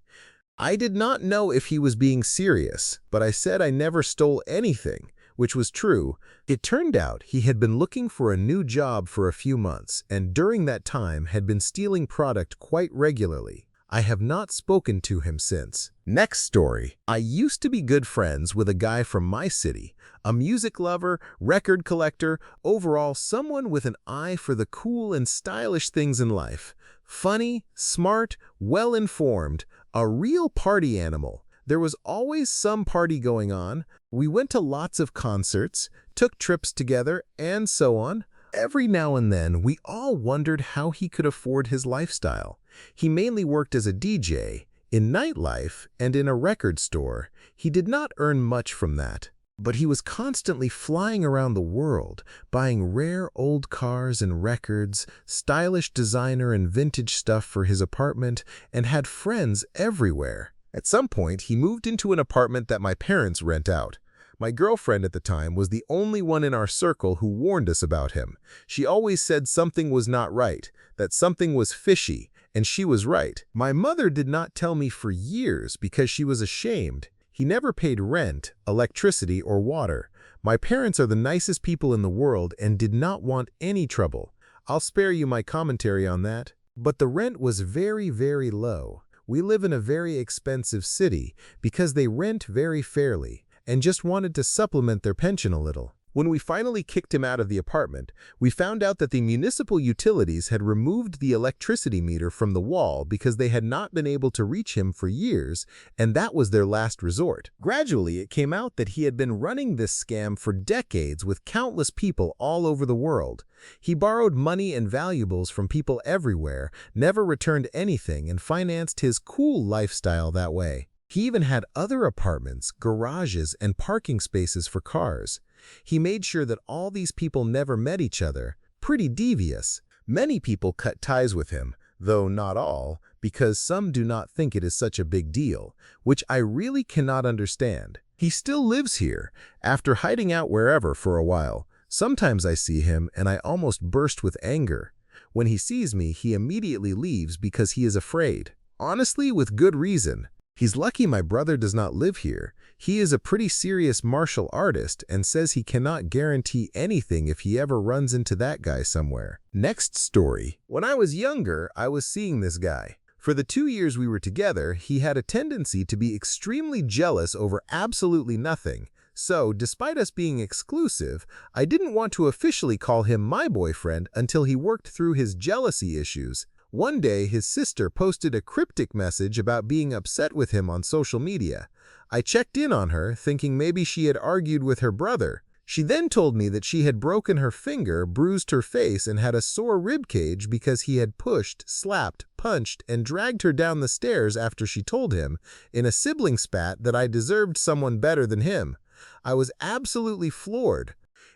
I did not know if he was being serious, but I said I never stole anything, which was true. It turned out he had been looking for a new job for a few months, and during that time had been stealing product quite regularly. I have not spoken to him since. Next story. I used to be good friends with a guy from my city, a music lover, record collector, overall someone with an eye for the cool and stylish things in life. Funny, smart, well-informed, a real party animal. There was always some party going on. We went to lots of concerts, took trips together, and so on. Every now and then, we all wondered how he could afford his lifestyle. He mainly worked as a DJ, in nightlife, and in a record store. He did not earn much from that. But he was constantly flying around the world, buying rare old cars and records, stylish designer and vintage stuff for his apartment, and had friends everywhere. At some point, he moved into an apartment that my parents rent out. My girlfriend at the time was the only one in our circle who warned us about him. She always said something was not right, that something was fishy, and she was right. My mother did not tell me for years because she was ashamed. He never paid rent, electricity, or water. My parents are the nicest people in the world and did not want any trouble. I'll spare you my commentary on that. But the rent was very, very low. We live in a very expensive city because they rent very fairly and just wanted to supplement their pension a little. When we finally kicked him out of the apartment, we found out that the municipal utilities had removed the electricity meter from the wall because they had not been able to reach him for years, and that was their last resort. Gradually, it came out that he had been running this scam for decades with countless people all over the world. He borrowed money and valuables from people everywhere, never returned anything, and financed his cool lifestyle that way. He even had other apartments, garages, and parking spaces for cars. He made sure that all these people never met each other. Pretty devious. Many people cut ties with him, though not all, because some do not think it is such a big deal, which I really cannot understand. He still lives here, after hiding out wherever for a while. Sometimes I see him and I almost burst with anger. When he sees me, he immediately leaves because he is afraid. Honestly, with good reason. He's lucky my brother does not live here. He is a pretty serious martial artist and says he cannot guarantee anything if he ever runs into that guy somewhere. Next story. When I was younger, I was seeing this guy. For the 2 years we were together, he had a tendency to be extremely jealous over absolutely nothing. So, despite us being exclusive, I didn't want to officially call him my boyfriend until he worked through his jealousy issues. One day, his sister posted a cryptic message about being upset with him on social media. I checked in on her, thinking maybe she had argued with her brother. She then told me that she had broken her finger, bruised her face, and had a sore ribcage because he had pushed, slapped, punched, and dragged her down the stairs after she told him, in a sibling spat, that I deserved someone better than him. I was absolutely floored.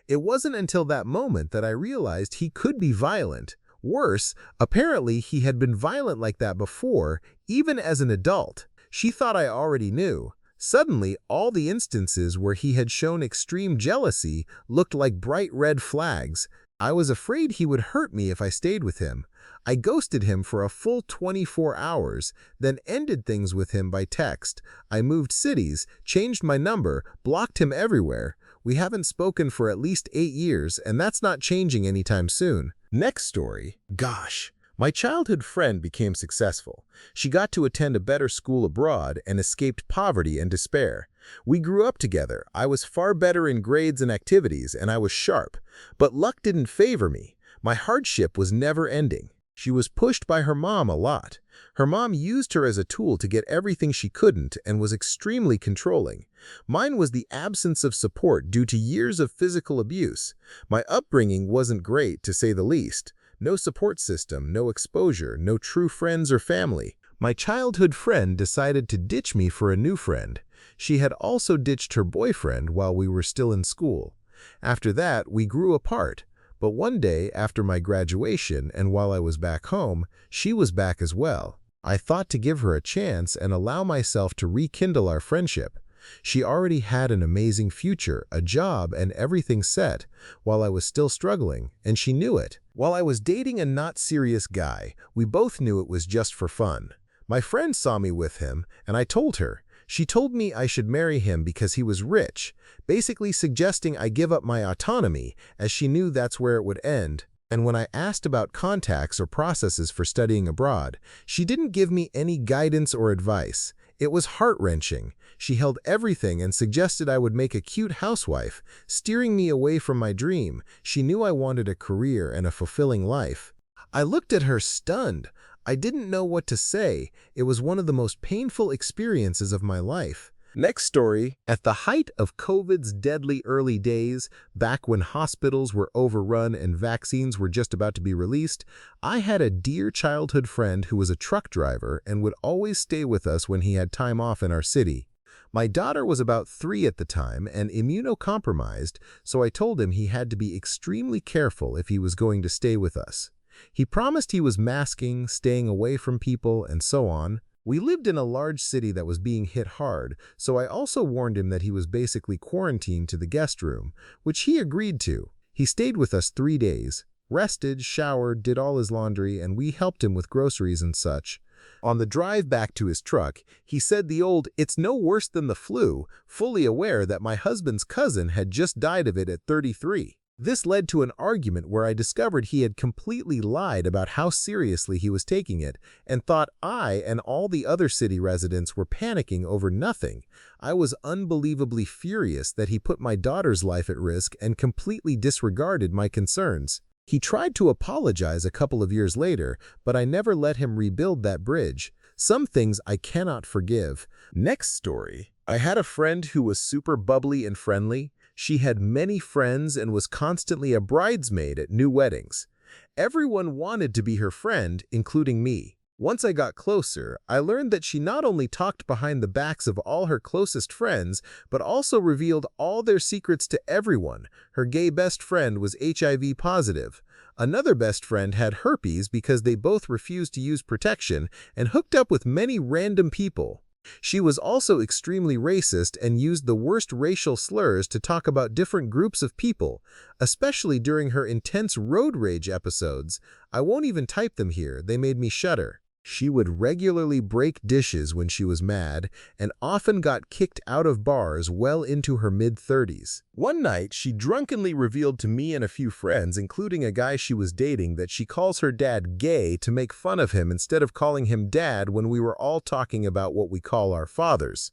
It wasn't until that moment that I realized he could be violent. Worse, apparently he had been violent like that before, even as an adult. She thought I already knew. Suddenly, all the instances where he had shown extreme jealousy looked like bright red flags. I was afraid he would hurt me if I stayed with him. I ghosted him for a full 24 hours, then ended things with him by text. I moved cities, changed my number, blocked him everywhere. We haven't spoken for at least 8 years, and that's not changing anytime soon. Next story. Gosh, my childhood friend became successful. She got to attend a better school abroad and escaped poverty and despair. We grew up together. I was far better in grades and activities, and I was sharp. But luck didn't favor me. My hardship was never ending. She was pushed by her mom a lot. Her mom used her as a tool to get everything she couldn't and was extremely controlling. Mine was the absence of support due to years of physical abuse. My upbringing wasn't great, to say the least. No support system, no exposure, no true friends or family. My childhood friend decided to ditch me for a new friend. She had also ditched her boyfriend while we were still in school. After that, we grew apart. But one day, after my graduation and while I was back home, she was back as well. I thought to give her a chance and allow myself to rekindle our friendship. She already had an amazing future, a job, and everything set, while I was still struggling, and she knew it. While I was dating a not serious guy, we both knew it was just for fun. My friend saw me with him, and I told her. She told me I should marry him because he was rich, basically suggesting I give up my autonomy, as she knew that's where it would end. And when I asked about contacts or processes for studying abroad, she didn't give me any guidance or advice. It was heart-wrenching. She held everything and suggested I would make a cute housewife, steering me away from my dream. She knew I wanted a career and a fulfilling life. I looked at her stunned. I didn't know what to say. It was one of the most painful experiences of my life. Next story. At the height of COVID's deadly early days, back when hospitals were overrun and vaccines were just about to be released, I had a dear childhood friend who was a truck driver and would always stay with us when he had time off in our city. My daughter was about 3 at the time and immunocompromised, so I told him he had to be extremely careful if he was going to stay with us. He promised he was masking, staying away from people, and so on. We lived in a large city that was being hit hard, so I also warned him that he was basically quarantined to the guest room, which he agreed to. He stayed with us 3 days, rested, showered, did all his laundry, and we helped him with groceries and such. On the drive back to his truck, he said the old, "It's no worse than the flu," fully aware that my husband's cousin had just died of it at 33. This led to an argument where I discovered he had completely lied about how seriously he was taking it and thought I and all the other city residents were panicking over nothing. I was unbelievably furious that he put my daughter's life at risk and completely disregarded my concerns. He tried to apologize a couple of years later, but I never let him rebuild that bridge. Some things I cannot forgive. Next story. I had a friend who was super bubbly and friendly. She had many friends and was constantly a bridesmaid at new weddings. Everyone wanted to be her friend, including me. Once I got closer, I learned that she not only talked behind the backs of all her closest friends, but also revealed all their secrets to everyone. Her gay best friend was HIV positive. Another best friend had herpes because they both refused to use protection and hooked up with many random people. She was also extremely racist and used the worst racial slurs to talk about different groups of people, especially during her intense road rage episodes. I won't even type them here, they made me shudder. She would regularly break dishes when she was mad and often got kicked out of bars well into her mid-30s. One night, she drunkenly revealed to me and a few friends, including a guy she was dating, that she calls her dad gay to make fun of him instead of calling him dad when we were all talking about what we call our fathers.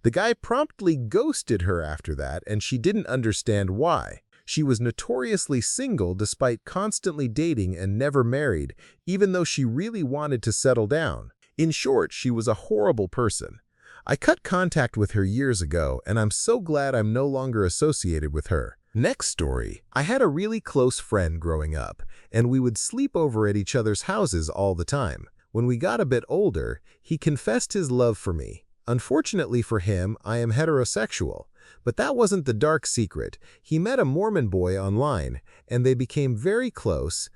The guy promptly ghosted her after that, and she didn't understand why. She was notoriously single despite constantly dating and never married, even though she really wanted to settle down. In short, she was a horrible person. I cut contact with her years ago, and I'm so glad I'm no longer associated with her. Next story. I had a really close friend growing up, and we would sleep over at each other's houses all the time. When we got a bit older, he confessed his love for me. Unfortunately for him, I am heterosexual. But that wasn't the dark secret. He met a Mormon boy online, and they became very close.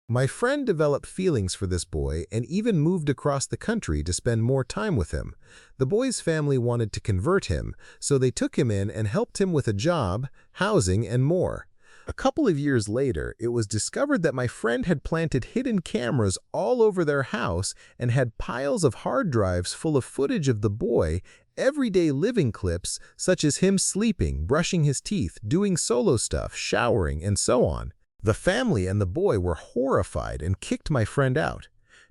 My friend developed feelings for this boy and even moved across the country to spend more time with him. The boy's family wanted to convert him, so they took him in and helped him with a job, housing, and more. A couple of years later, it was discovered that my friend had planted hidden cameras all over their house and had piles of hard drives full of footage of the boy, everyday living clips such as him sleeping, brushing his teeth, doing solo stuff, showering, and so on. The family and the boy were horrified and kicked my friend out.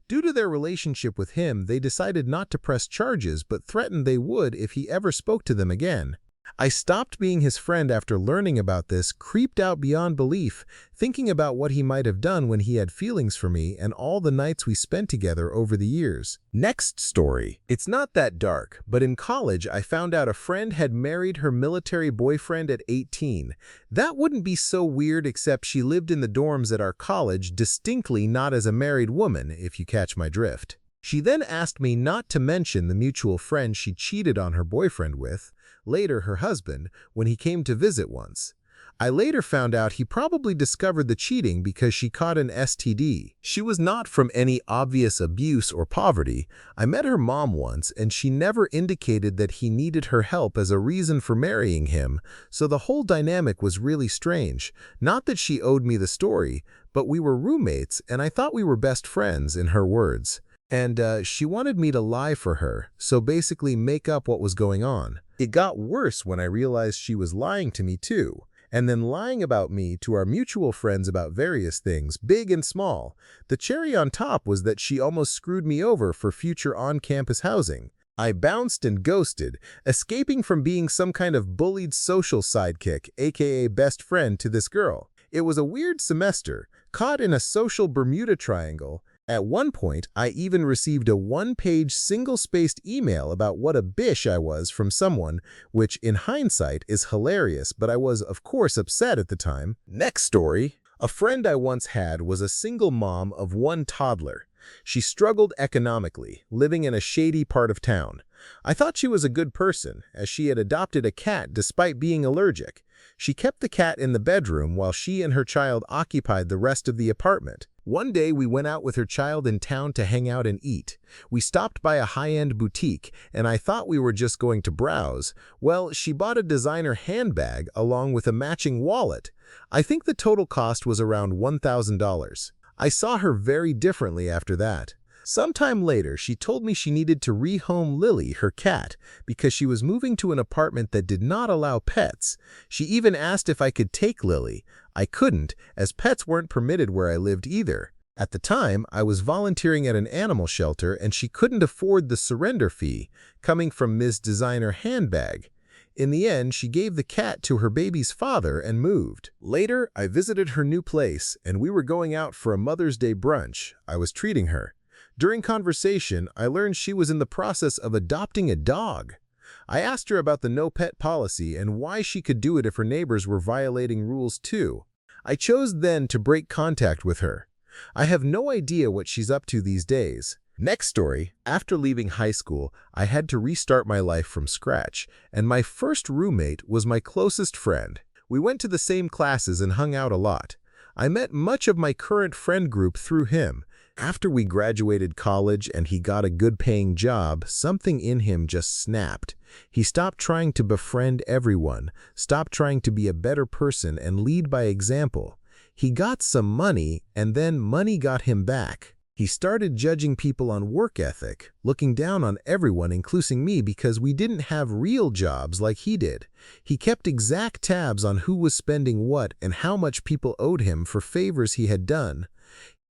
Due to their relationship with him, they decided not to press charges but threatened they would if he ever spoke to them again. I stopped being his friend after learning about this, creeped out beyond belief, thinking about what he might have done when he had feelings for me and all the nights we spent together over the years. Next story. It's not that dark, but in college I found out a friend had married her military boyfriend at 18. That wouldn't be so weird except she lived in the dorms at our college, distinctly not as a married woman, if you catch my drift. She then asked me not to mention the mutual friend she cheated on her boyfriend with, later her husband, when he came to visit once. I later found out he probably discovered the cheating because she caught an STD. She was not from any obvious abuse or poverty. I met her mom once, and she never indicated that he needed her help as a reason for marrying him, so the whole dynamic was really strange. Not that she owed me the story, but we were roommates, and I thought we were best friends, in her words. And she wanted me to lie for her, so basically make up what was going on. It got worse when I realized she was lying to me too, and then lying about me to our mutual friends about various things, big and small. The cherry on top was that she almost screwed me over for future on-campus housing. I bounced and ghosted, escaping from being some kind of bullied social sidekick, aka best friend, to this girl. It was a weird semester, caught in a social Bermuda Triangle. At one point, I even received a one-page single-spaced email about what a bish I was from someone, which in hindsight is hilarious, but I was, of course, upset at the time. Next story. A friend I once had was a single mom of one toddler. She struggled economically, living in a shady part of town. I thought she was a good person, as she had adopted a cat despite being allergic. She kept the cat in the bedroom while she and her child occupied the rest of the apartment. One day, we went out with her child in town to hang out and eat. We stopped by a high-end boutique, and I thought we were just going to browse. Well, she bought a designer handbag along with a matching wallet. I think the total cost was around $1,000. I saw her very differently after that. Sometime later, she told me she needed to rehome Lily, her cat, because she was moving to an apartment that did not allow pets. She even asked if I could take Lily. I couldn't, as pets weren't permitted where I lived either. At the time, I was volunteering at an animal shelter and she couldn't afford the surrender fee coming from Ms. Designer Handbag. In the end, she gave the cat to her baby's father and moved. Later, I visited her new place and we were going out for a Mother's Day brunch. I was treating her. During conversation, I learned she was in the process of adopting a dog. I asked her about the no-pet policy and why she could do it if her neighbors were violating rules too. I chose then to break contact with her. I have no idea what she's up to these days. Next story, after leaving high school, I had to restart my life from scratch, and my first roommate was my closest friend. We went to the same classes and hung out a lot. I met much of my current friend group through him. After we graduated college and he got a good-paying job, something in him just snapped. He stopped trying to befriend everyone, stopped trying to be a better person and lead by example. He got some money, and then money got him back. He started judging people on work ethic, looking down on everyone, including me, because we didn't have real jobs like he did. He kept exact tabs on who was spending what and how much people owed him for favors he had done.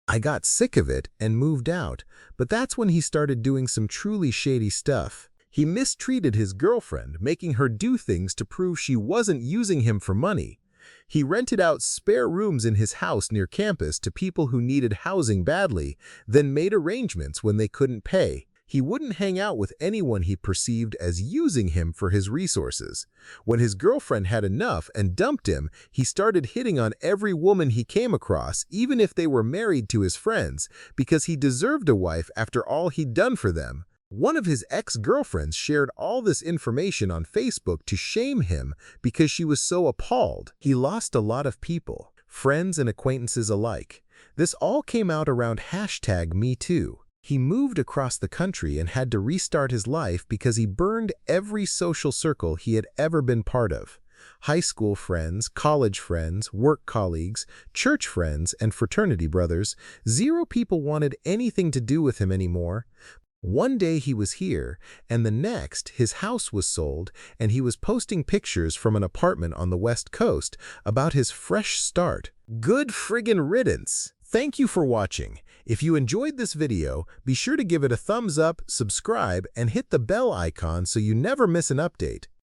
I got sick of it and moved out, but that's when he started doing some truly shady stuff. He mistreated his girlfriend, making her do things to prove she wasn't using him for money. He rented out spare rooms in his house near campus to people who needed housing badly, then made arrangements when they couldn't pay. He wouldn't hang out with anyone he perceived as using him for his resources. When his girlfriend had enough and dumped him, he started hitting on every woman he came across, even if they were married to his friends, because he deserved a wife after all he'd done for them. One of his ex-girlfriends shared all this information on Facebook to shame him because she was so appalled. He lost a lot of people, friends and acquaintances alike. This all came out around #MeToo. He moved across the country and had to restart his life because he burned every social circle he had ever been part of. High school friends, college friends, work colleagues, church friends, and fraternity brothers. 0 people wanted anything to do with him anymore. One day he was here, and the next his house was sold, and he was posting pictures from an apartment on the West Coast about his fresh start. Good friggin' riddance! Thank you for watching. If you enjoyed this video, be sure to give it a thumbs up, subscribe, and hit the bell icon so you never miss an update.